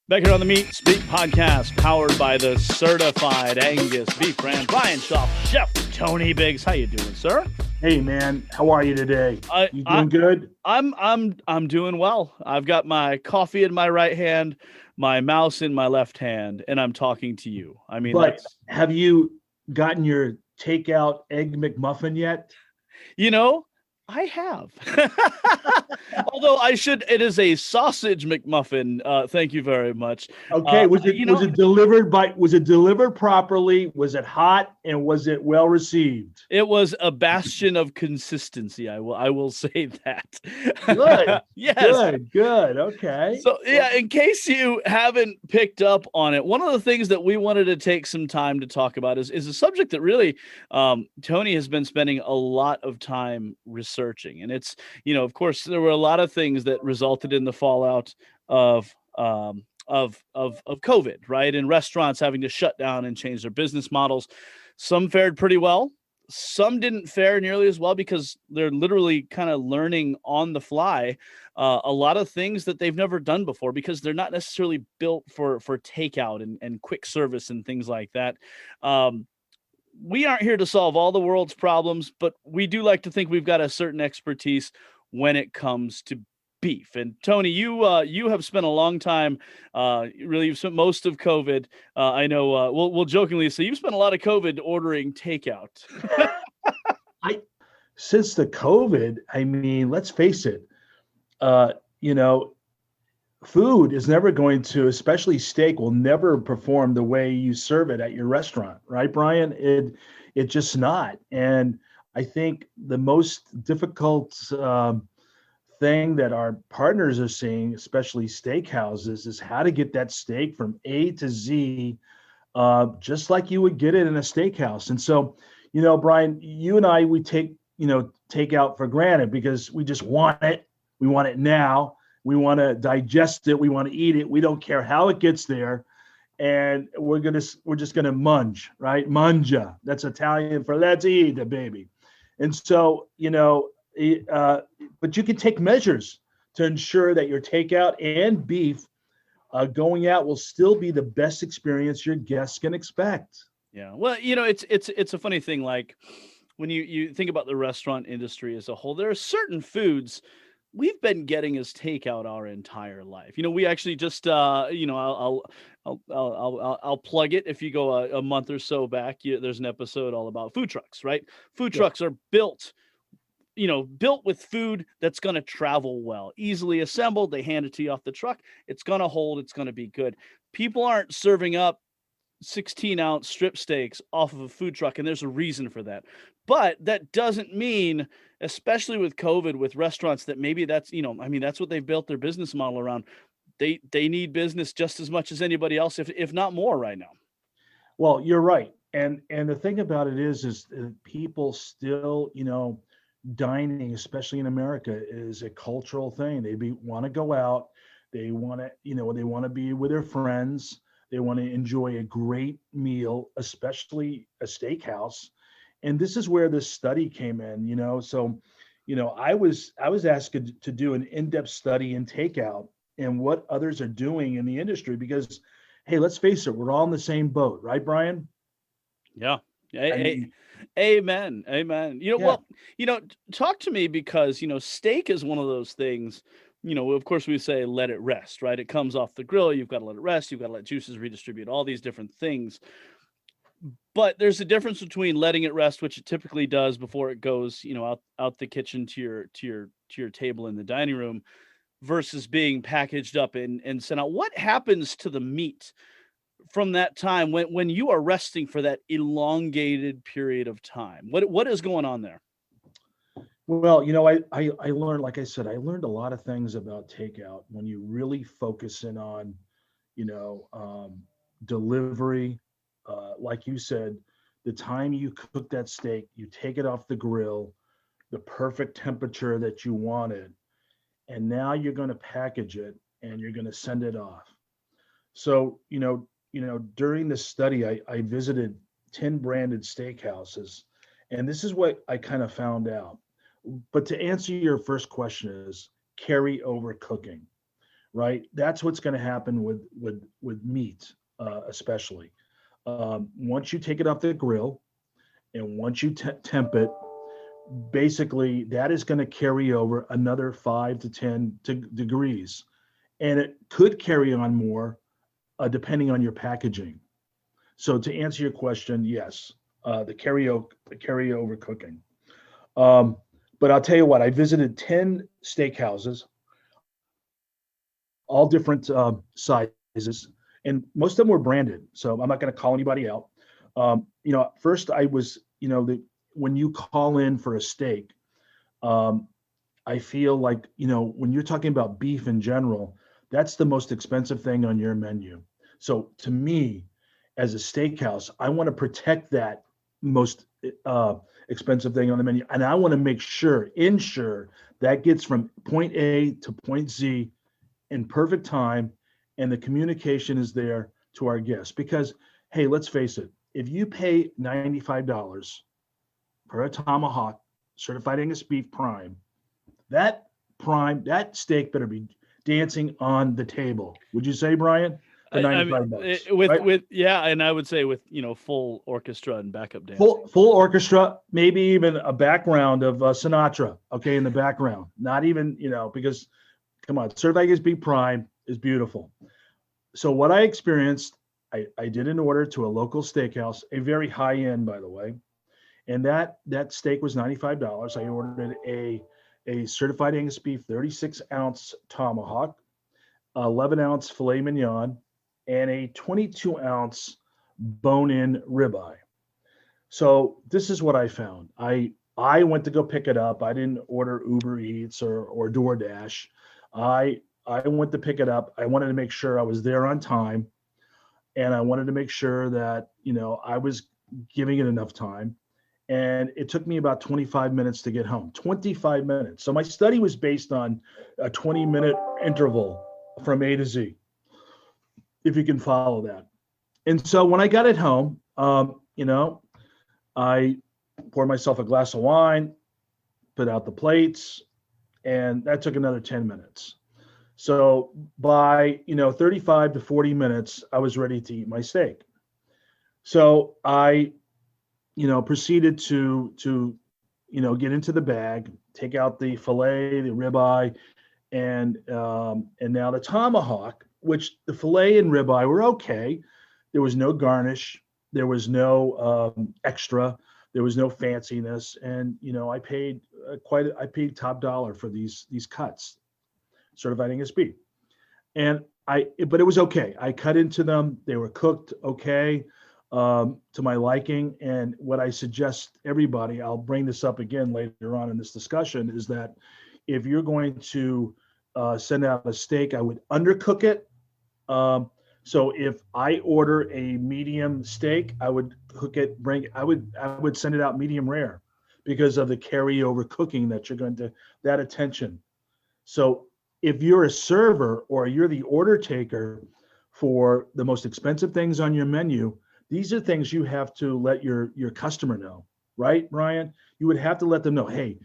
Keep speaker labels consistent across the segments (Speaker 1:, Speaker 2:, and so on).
Speaker 1: Back here on the Meat Speak podcast, powered by the certified Angus beef brand, Brian Shaw, Chef Tony Biggs. How you doing, sir?
Speaker 2: Hey man, how are you today?
Speaker 1: I,
Speaker 2: You
Speaker 1: I
Speaker 2: doing good?
Speaker 1: I'm doing well. I've got my coffee in my right hand, my mouse in my left hand, and I'm talking to you. I mean,
Speaker 2: But
Speaker 1: that's
Speaker 2: have you gotten your takeout egg McMuffin yet?
Speaker 1: you know, I have. Although it is a sausage McMuffin. Thank you very much.
Speaker 2: Okay, was it
Speaker 1: You
Speaker 2: was
Speaker 1: know,
Speaker 2: it delivered by was it delivered properly? Was it hot and was it well received?
Speaker 1: it was a bastion of consistency. I will say that.
Speaker 2: Good,
Speaker 1: Yes.
Speaker 2: good. Okay.
Speaker 1: So
Speaker 2: Well,
Speaker 1: yeah, in case you haven't picked up on it, one of the things that we wanted to take some time to talk about is a subject that really Tony has been spending a lot of time researching, and it's of course there were a lot of things that resulted in the fallout of of COVID, right? And restaurants having to shut down and change their business models. Some fared pretty well. Some didn't fare nearly as well because they're literally kind of learning on the fly a lot of things that they've never done before because they're not necessarily built for takeout and quick service and things like that. Um, we aren't here to solve all the world's problems, but we do like to think we've got a certain expertise when it comes to beef. And Tony, you have spent a long time, really, you've spent most of COVID. I know we'll jokingly say you've spent a lot of COVID ordering takeout.
Speaker 2: I since the COVID, I mean, let's face it, uh, you know, food is never going to, especially steak, will never perform the way you serve it at your restaurant, right, Brian? It's just not. And I think the most difficult thing that our partners are seeing, especially steakhouses, is how to get that steak from A to Z, just like you would get it in a steakhouse. And so, Brian, you and I, we take take out for granted because we just want it. We want it now. We want to digest it. We want to eat it. We don't care how it gets there, and we're just gonna munge, right? Mungia. That's Italian for let's eat, baby. And so, but you can take measures to ensure that your takeout and beef going out will still be the best experience your guests can expect.
Speaker 1: Yeah. Well, it's a funny thing. Like when you think about the restaurant industry as a whole, there are certain foods we've been getting as takeout our entire life. We actually just I'll plug it. If you go a month or so back, there's an episode all about food trucks, right? Food
Speaker 2: Yeah.
Speaker 1: trucks are built with food that's going to travel well, easily assembled. They hand it to you off the truck. It's going to hold. It's going to be good. People aren't serving up 16-ounce strip steaks off of a food truck, and there's a reason for that. But that doesn't mean, especially with COVID, with restaurants, that maybe that's what they've built their business model around. They need business just as much as anybody else, if not more, right now.
Speaker 2: Well, you're right. And the thing about it is people still, dining, especially in America, is a cultural thing. Want to go out, they want to, they want to be with their friends, they want to enjoy a great meal, especially a steakhouse. And this is where this study came in, So, I was asked to do an in-depth study in takeout and what others are doing in the industry because, hey, let's face it, we're all in the same boat, right, Brian?
Speaker 1: Yeah.
Speaker 2: I mean,
Speaker 1: Amen. Amen.
Speaker 2: yeah.
Speaker 1: Talk to me because, steak is one of those things, of course we say let it rest, right? It comes off the grill. You've got to let it rest. You've got to let juices redistribute, all these different things. But there's a difference between letting it rest, which it typically does before it goes, out the kitchen to your table in the dining room, versus being packaged up and sent out. What happens to the meat from that time when you are resting for that elongated period of time? What is going on there?
Speaker 2: Well, I learned, like I said, I learned a lot of things about takeout when you really focus in on, you know, um, delivery. Like you said, the time you cook that steak, you take it off the grill, the perfect temperature that you wanted, and now you're going to package it and you're going to send it off. So, during this study, I visited 10 branded steakhouses, and this is what I kind of found out. But to answer your first question is carry over cooking. right? That's what's going to happen with meat, especially. Once you take it off the grill and once you temp it, basically that is going to carry over another 5 to 10 degrees, and it could carry on more depending on your packaging. So to answer your question, yes, the carryover cooking. Um, but I'll tell you what, I visited 10 steakhouses, all different sizes, and most of them were branded. So I'm not going to call anybody out. First I was, when you call in for a steak, um, I feel like, when you're talking about beef in general, that's the most expensive thing on your menu. So to me, as a steakhouse, I want to protect that most uh, expensive thing on the menu. And I want to ensure that gets from point A to point Z in perfect time, and the communication is there to our guests. Because, hey, let's face it, if you pay $95 for a tomahawk certified Angus beef that steak better be dancing on the table. Would you say, Brian? For
Speaker 1: I mean,
Speaker 2: $95,
Speaker 1: with
Speaker 2: right?
Speaker 1: yeah, and I would say with full orchestra and backup dancing.
Speaker 2: Full orchestra, maybe even a background of Sinatra, okay, in the background. Not even, because come on, certified Angus beef prime is beautiful. So what I experienced, I did an order to a local steakhouse, a very high end, by the way, and that steak was $95. I ordered a certified Angus beef 36-ounce tomahawk, 11-ounce filet mignon, and a 22-ounce bone-in ribeye. So this is what I found. I went to go pick it up. I didn't order Uber Eats or DoorDash. I went to pick it up. I wanted to make sure I was there on time, and I wanted to make sure that I was giving it enough time. And it took me about 25 minutes to get home. 25 minutes. So my study was based on a 20-minute interval from A to Z, if you can follow that. And so when I got it home, I poured myself a glass of wine, put out the plates, and that took another 10 minutes. So by 35 to 40 minutes, I was ready to eat my steak. So I proceeded to get into the bag, take out the fillet, the ribeye, and now the tomahawk, which the fillet and ribeye were okay. There was no garnish, there was no extra, there was no fanciness, and I paid I paid top dollar for these cuts, certified Angus beef, and but it was okay. I cut into them; they were cooked okay. To my liking. And what I suggest everybody, I'll bring this up again later on in this discussion, is that if you're going to send out a steak, I would undercook it. So if I order a medium steak, I would cook it, I would send it out medium rare because of the carryover cooking that you're going to, that attention. So if you're a server or you're the order taker for the most expensive things on your menu, these are things you have to let your customer know, right, Brian? You would have to let them know, hey,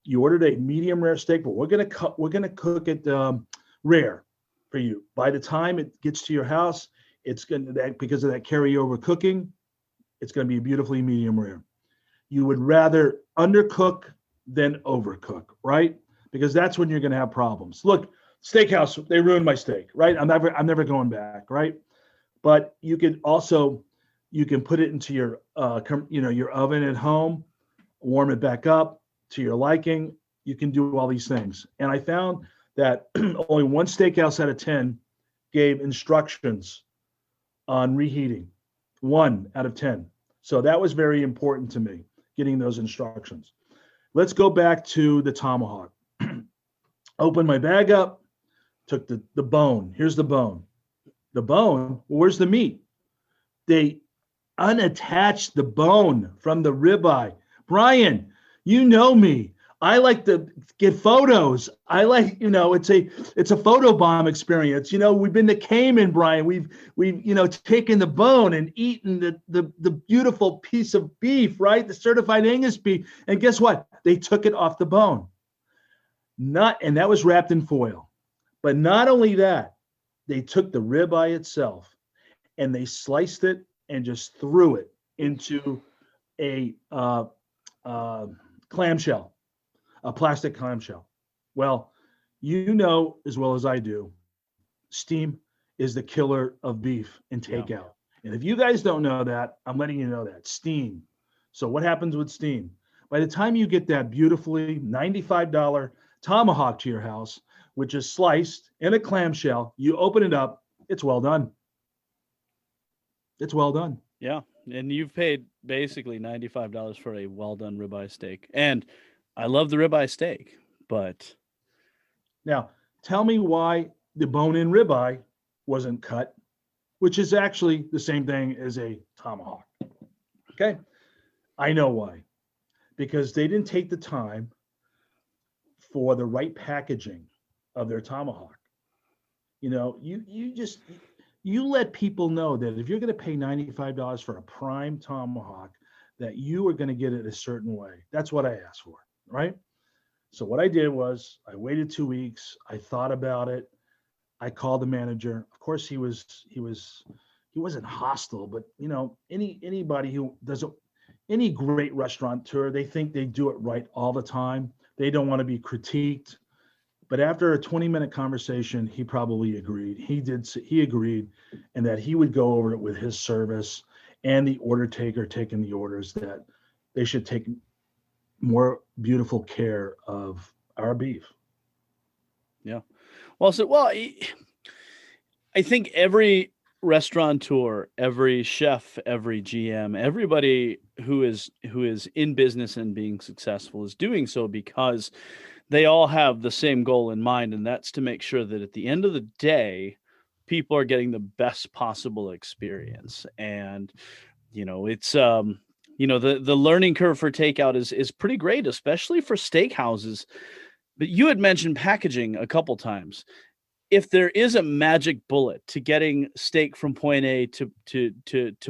Speaker 2: you ordered a medium rare steak, but we're gonna cook it rare for you. By the time it gets to your house, it's gonna, that because of that carryover cooking, it's gonna be beautifully medium rare. You would rather undercook than overcook, right? Because that's when you're gonna have problems. Look, steakhouse, they ruined my steak, right? I'm never going back, right? But you could also, you can put it into your your oven at home, warm it back up to your liking. You can do all these things. And I found that only one steakhouse out of 10 gave instructions on reheating. 1 out of 10. So that was very important to me, getting those instructions. Let's go back to the tomahawk. Open my bag up, took the bone. Here's the bone. The bone, where's the meat? They unattached the bone from the ribeye. Brian, you know me. I like to get photos. I like, it's a photo bomb experience. We've been to Cayman, Brian. We've taken the bone and eaten the beautiful piece of beef, right? The certified Angus beef. And guess what? They took it off the bone. And that was wrapped in foil. But not only that, they took the ribeye itself and they sliced it and just threw it into a uh, clamshell, a plastic clamshell. Well, you know as well as I do, steam is the killer of beef in
Speaker 1: Yeah.
Speaker 2: takeout. And if you guys don't know that, I'm letting you know that steam. So what happens with steam? By the time you get that beautifully $95 tomahawk to your house, which is sliced in a clamshell, you open it up, it's well done. It's well done.
Speaker 1: Yeah. And you've paid basically $95 for a well done ribeye steak. And I love the ribeye steak, but
Speaker 2: Now, tell me why the bone-in ribeye wasn't cut, which is actually the same thing as a tomahawk. Okay, I know why. Because they didn't take the time for the right packaging of their tomahawk. You know, you let people know that if you're going to pay $95 for a prime tomahawk, that you are going to get it a certain way. That's what I asked for, right? So what I did was I waited 2 weeks. I thought about it. I called the manager. Of course, he wasn't hostile, but you know, anybody who doesn't any great restaurateur, they think they do it right all the time. They don't want to be critiqued. But after a 20-minute conversation, he probably agreed. He agreed, and that he would go over it with his service and the order taker taking the orders that they should take more beautiful care of our beef.
Speaker 1: yeah. I think every restaurateur, every chef, every GM, everybody who is in business and being successful is doing so because they all have the same goal in mind, and that's to make sure that at the end of the day, people are getting the best possible experience. And it's the learning curve for takeout is pretty great, especially for steakhouses. But you had mentioned packaging a couple times. If there is a magic bullet to getting steak from point A to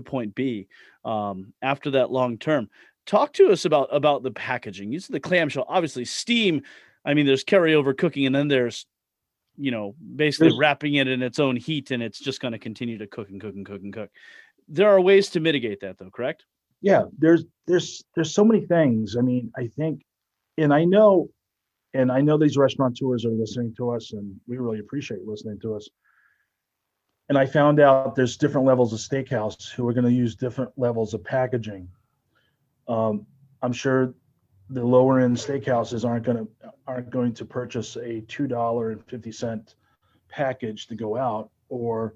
Speaker 1: point B, after that long term, talk to us about the packaging. Use the clamshell, obviously steam. I mean, there's carryover cooking, and then there's basically
Speaker 2: There's
Speaker 1: wrapping it in its own heat, and it's just going to continue to cook and cook and cook and cook. There are ways to mitigate that, though, correct?
Speaker 2: Yeah, there's so many things. I mean, I think, and I know and I know these restaurateurs are listening to us, and we really appreciate listening to us. And I found out there's different levels of steakhouse who are going to use different levels of packaging. I'm sure the lower end steakhouses aren't going to purchase a $2.50 package to go out, or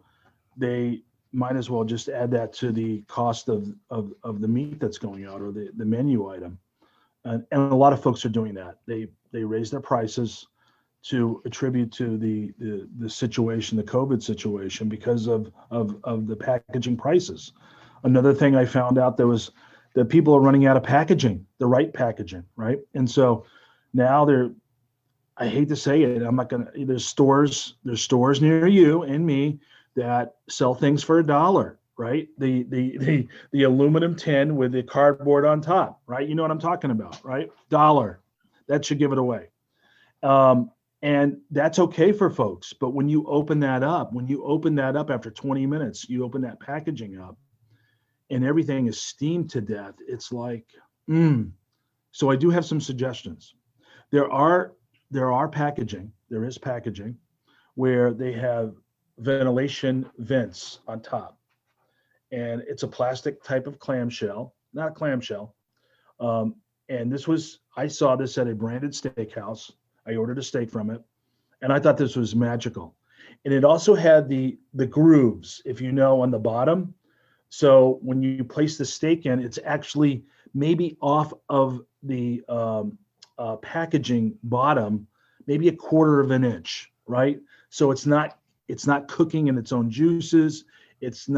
Speaker 2: they might as well just add that to the cost of the meat that's going out, or the menu item. And a lot of folks are doing that. They raise their prices to attribute to the situation, the COVID situation, because of the packaging prices. Another thing I found out there was that people are running out of packaging, the right packaging, right? And so now I hate to say it, I'm not gonna. There's stores near you and me that sell things for $1, right? The aluminum tin with the cardboard on top, right? You know what I'm talking about, right? $1. That should give it away. And that's okay for folks. But when you open that up after 20 minutes, you open that packaging up and everything is steamed to death. It's like, So I do have some suggestions. There is packaging where they have ventilation vents on top. And it's a plastic type of clamshell, not a clamshell. And I saw this at a branded steakhouse. I ordered a steak from it, and I thought this was magical. And it also had the grooves, if you know, on the bottom. So when you place the steak in, it's actually maybe off of the packaging bottom, maybe a quarter of an inch, right? So it's not cooking in its own juices. It's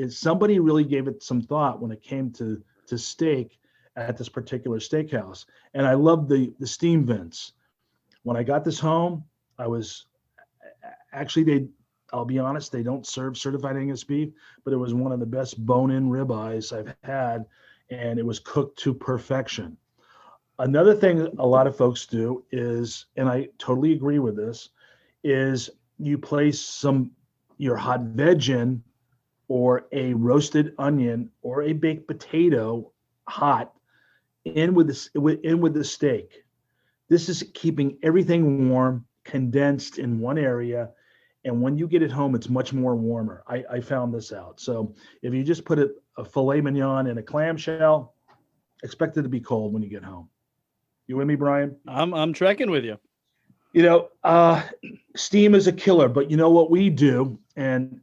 Speaker 2: somebody really gave it some thought when it came to steak at this particular steakhouse. And I love the steam vents. When I got this home, I was actually, I'll be honest, they don't serve certified Angus beef, but it was one of the best bone-in ribeyes I've had, and it was cooked to perfection. Another thing a lot of folks do is, and I totally agree with this, is you place your hot veg in, or a roasted onion or a baked potato hot in with the steak. This is keeping everything warm, condensed in one area. And when you get it home, it's much more warmer. I found this out. So if you just put a filet mignon in a clamshell, expect it to be cold when you get home. You with me, Brian?
Speaker 1: I'm trekking with you.
Speaker 2: Steam is a killer, but you know what we do, and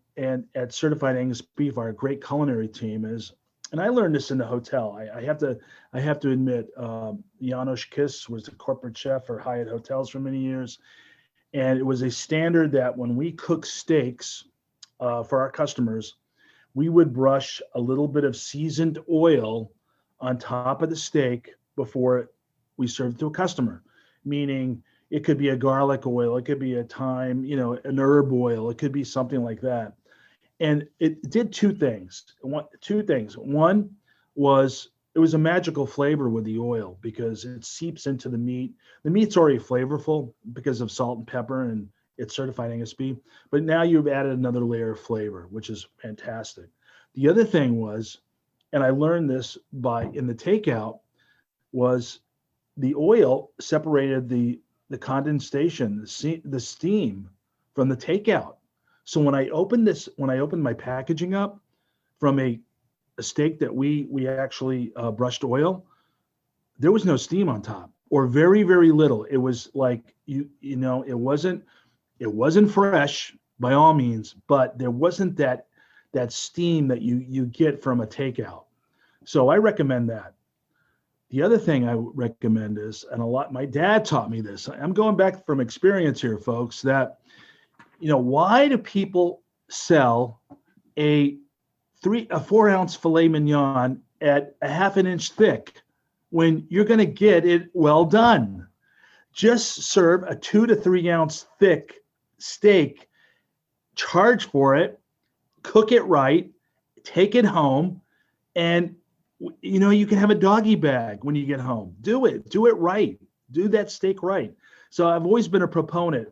Speaker 2: at Certified Angus Beef, our great culinary team is, and I learned this in the hotel. I have to admit, Janos Kiss was the corporate chef for Hyatt Hotels for many years, and it was a standard that when we cook steaks for our customers, we would brush a little bit of seasoned oil on top of the steak before we serve it to a customer, meaning it could be a garlic oil, it could be a thyme, an herb oil, it could be something like that. And it did two things. One was it was a magical flavor with the oil because it seeps into the meat. The meat's already flavorful because of salt and pepper, and it's certified Angus beef. But now you've added another layer of flavor, which is fantastic. The other thing was, and I learned this in the takeout, was the oil separated the condensation, the steam from the takeout. So when I opened my packaging up from a steak that we actually brushed oil, there was no steam on top, or very, very little. It was like it wasn't fresh by all means, but there wasn't that steam that you get from a takeout. So I recommend that. The other thing I recommend is, my dad taught me this. I'm going back from experience here, folks, that, why do people sell a 4-ounce filet mignon at a half an inch thick when you're going to get it well done? Just serve a 2 to 3 ounce thick steak, charge for it, cook it right, take it home, and you can have a doggy bag when you get home. Do it right. Do that steak right. So I've always been a proponent.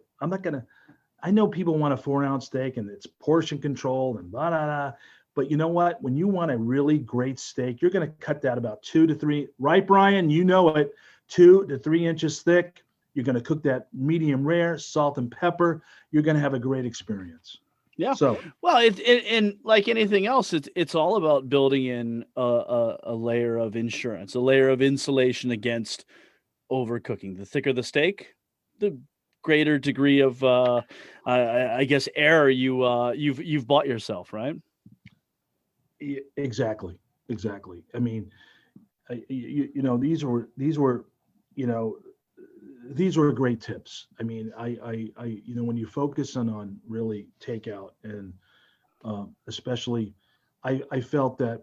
Speaker 2: I know people want a 4-ounce steak and it's portion control and blah, blah, blah. But you know what? When you want a really great steak, you're going to cut that about 2 to 3, right, Brian? You know it, 2 to 3 inches thick. You're going to cook that medium rare, salt and pepper. You're going to have a great experience.
Speaker 1: Yeah. So, well, and like anything else, it's all about building in a layer of insurance, a layer of insulation against overcooking. The thicker the steak, the greater degree of, I guess, error you've bought yourself, right?
Speaker 2: Exactly. I mean, these were great tips. I mean, I when you focus on really takeout, and especially, I felt that,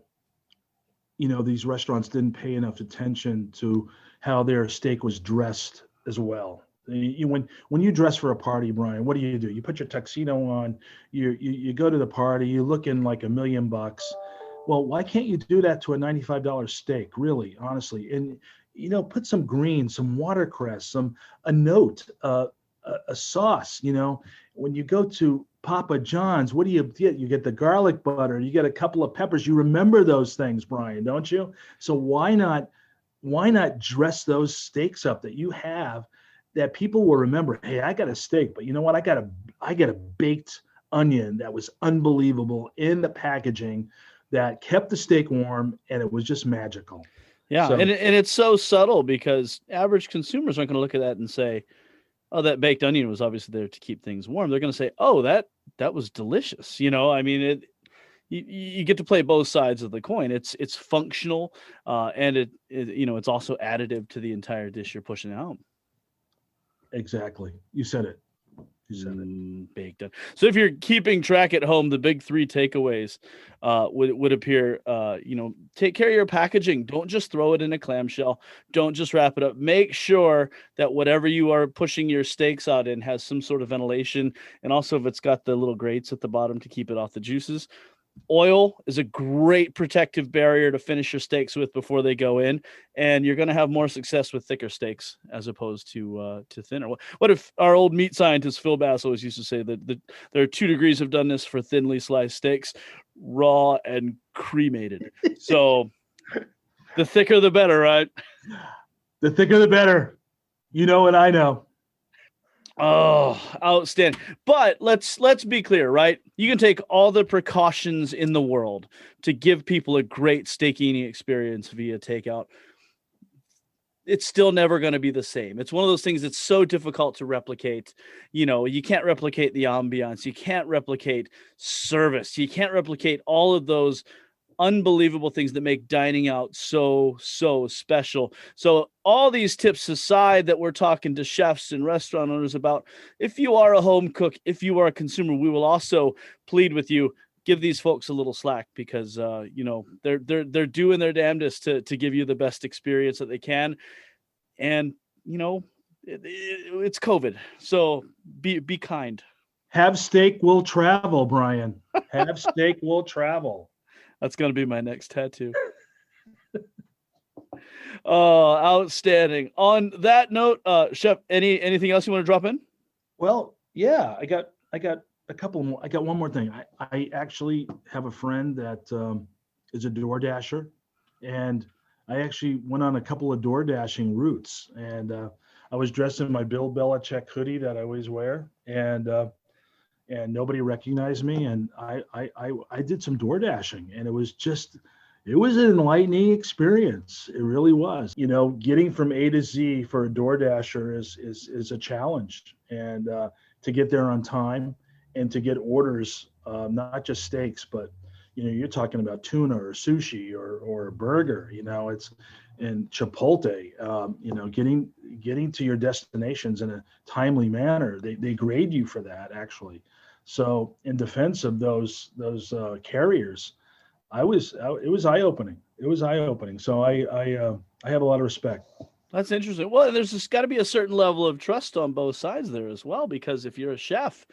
Speaker 2: these restaurants didn't pay enough attention to how their steak was dressed as well. When you dress for a party, Brian, what do? You put your tuxedo on, you go to the party, you looking like $1 million. Well, why can't you do that to a $95 steak? Really, honestly, and put some greens, some watercress, a note, a sauce. When you go to Papa John's, what do you get? You get the garlic butter, you get a couple of peppers. You remember those things, Brian, don't you? So why not dress those steaks up that you have, that people will remember? Hey, I got a steak, but you know what? I got a baked onion that was unbelievable in the packaging, that kept the steak warm, and it was just magical.
Speaker 1: Yeah, and it's so subtle because average consumers aren't going to look at that and say, "Oh, that baked onion was obviously there to keep things warm." They're going to say, "Oh, that was delicious." I mean, you get to play both sides of the coin. It's functional, and it's also additive to the entire dish you're pushing out.
Speaker 2: Exactly, you said it.
Speaker 1: Baked on. So if you're keeping track at home, the big 3 takeaways would appear, take care of your packaging. Don't just throw it in a clamshell. Don't just wrap it up. Make sure that whatever you are pushing your steaks out in has some sort of ventilation. And also, if it's got the little grates at the bottom to keep it off the juices, Oil is a great protective barrier to finish your steaks with before they go in, and you're going to have more success with thicker steaks as opposed to thinner. What if our old meat scientist Phil Bass always used to say that there are 2 degrees of doneness for thinly sliced steaks, raw and cremated. So the thicker the better, right?
Speaker 2: The thicker the better. You know, and I know.
Speaker 1: Oh, outstanding. But let's be clear, right? You can take all the precautions in the world to give people a great steak eating experience via takeout. It's still never going to be the same. It's one of those things that's so difficult to replicate. You know, you can't replicate the ambiance. You can't replicate service. You can't replicate all of those unbelievable things that make dining out so special. So all these tips aside that we're talking to chefs and restaurant owners about, if you are a home cook, if you are a consumer, we will also plead with you, give these folks a little slack, because you know, they're doing their damnedest to give you the best experience that they can. And you know, it's COVID, so be kind.
Speaker 2: Have steak will travel, Brian. Have steak will travel.
Speaker 1: That's going to be my next tattoo. Oh, outstanding. On that note, Chef, anything else you want to drop in?
Speaker 2: Well, yeah, I got a couple more. I got one more thing. I actually have a friend that is a door dasher, and I actually went on a couple of door dashing routes, and I was dressed in my Bill Belichick hoodie that I always wear, and nobody recognized me, and I did some door dashing, and it was an enlightening experience. It really was. You know, getting from A to Z for a door dasher is a challenge, and to get there on time and to get orders, not just steaks, but you know, you're talking about tuna or sushi or a burger. You know, it's and Chipotle. You know, getting to your destinations in a timely manner. They grade you for that, actually. So in defense of those carriers, it was eye opening. It was eye opening. So I have a lot of respect.
Speaker 1: That's interesting. Well, there's just got to be a certain level of trust on both sides there as well, because if you're a chef,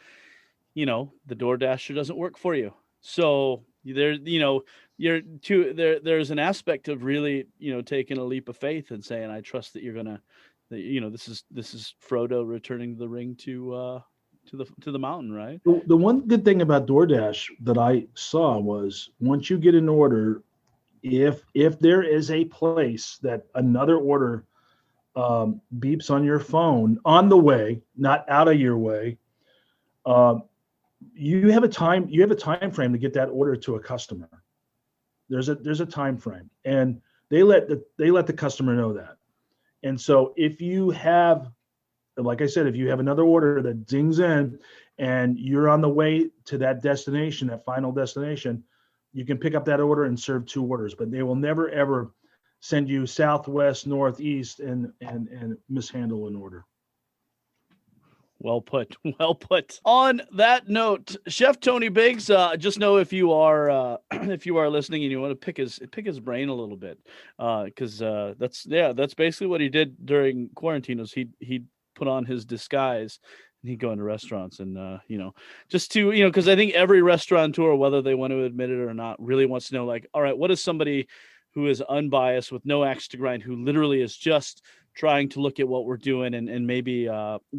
Speaker 1: you know, the door dasher doesn't work for you. So there, you know, there's an aspect of really, you know, taking a leap of faith and saying, I trust that you're gonna, that, you know, this is Frodo returning to the ring to the mountain, right?
Speaker 2: The one good thing about DoorDash that I saw was once you get an order, if there is a place that another order beeps on your phone on the way, not out of your way, you have a time frame to get that order to a customer. There's a time frame, and they let the customer know that. And so if you have, like I said, if you have another order that dings in and you're on the way to that destination, that final destination, you can pick up that order and serve 2 orders, but they will never ever send you southwest, northeast, and mishandle an order.
Speaker 1: Well put. Well put. On that note, Chef Tony Biggs, just know if you are listening and you want to pick his brain a little bit, because that's basically what he did during quarantine. Was he put on his disguise and he'd go into restaurants and you know, just to, you know, because I think every restaurateur, whether they want to admit it or not, really wants to know, like, all right, what is somebody who is unbiased with no axe to grind, who literally is just trying to look at what we're doing and maybe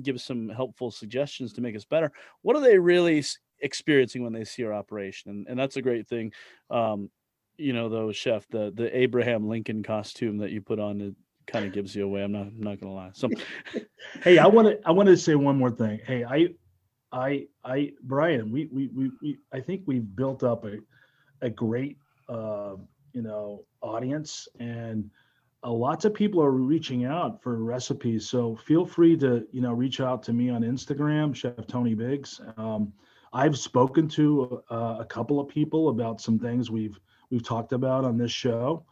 Speaker 1: give some helpful suggestions to make us better. What are they really experiencing when they see our operation? And that's a great thing. You know, though, Chef, the Abraham Lincoln costume that you put on, it kind of gives you away. I'm not gonna lie. So,
Speaker 2: hey, I want to say one more thing. Hey, Brian, we I think we've built up a great you know, audience, and lots of people are reaching out for recipes. So feel free to, you know, reach out to me on Instagram, Chef Tony Biggs. I've spoken to a couple of people about some things we've talked about on this show,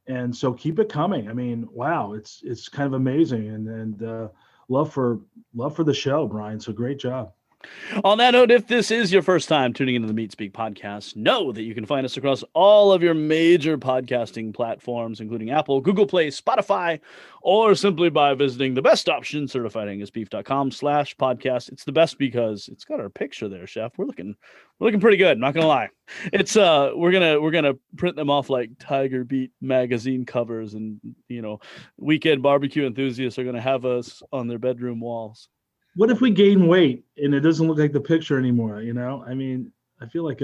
Speaker 2: and so keep it coming. I mean, wow, it's kind of amazing, and love for the show, Brian. So great job.
Speaker 1: On that note, if this is your first time tuning into the Meat Speak podcast, know that you can find us across all of your major podcasting platforms, including Apple, Google Play, Spotify, or simply by visiting the best option, certifiedangusbeef.com/podcast. It's the best because it's got our picture there, Chef. We're looking pretty good, not gonna lie. It's we're gonna print them off like Tiger Beat magazine covers, and weekend barbecue enthusiasts are gonna have us on their bedroom walls.
Speaker 2: What if we gain weight and it doesn't look like the picture anymore? I mean, I feel like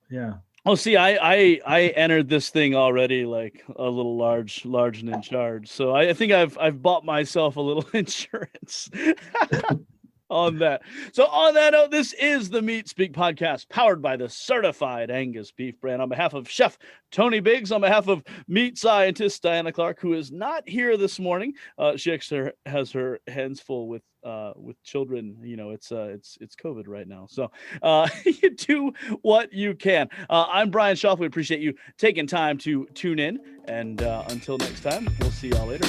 Speaker 2: yeah.
Speaker 1: Oh, see, I entered this thing already like a little large and in charge. So I think I've bought myself a little insurance on that. So on that note, this is the Meat Speak podcast, powered by the certified Angus beef brand. On behalf of Chef Tony Biggs, on behalf of meat scientist Diana Clark, who is not here this morning, she actually has her hands full with children. It's COVID right now, so you do what you can. I'm Brian Schaff. We appreciate you taking time to tune in, and until next time, we'll see y'all later.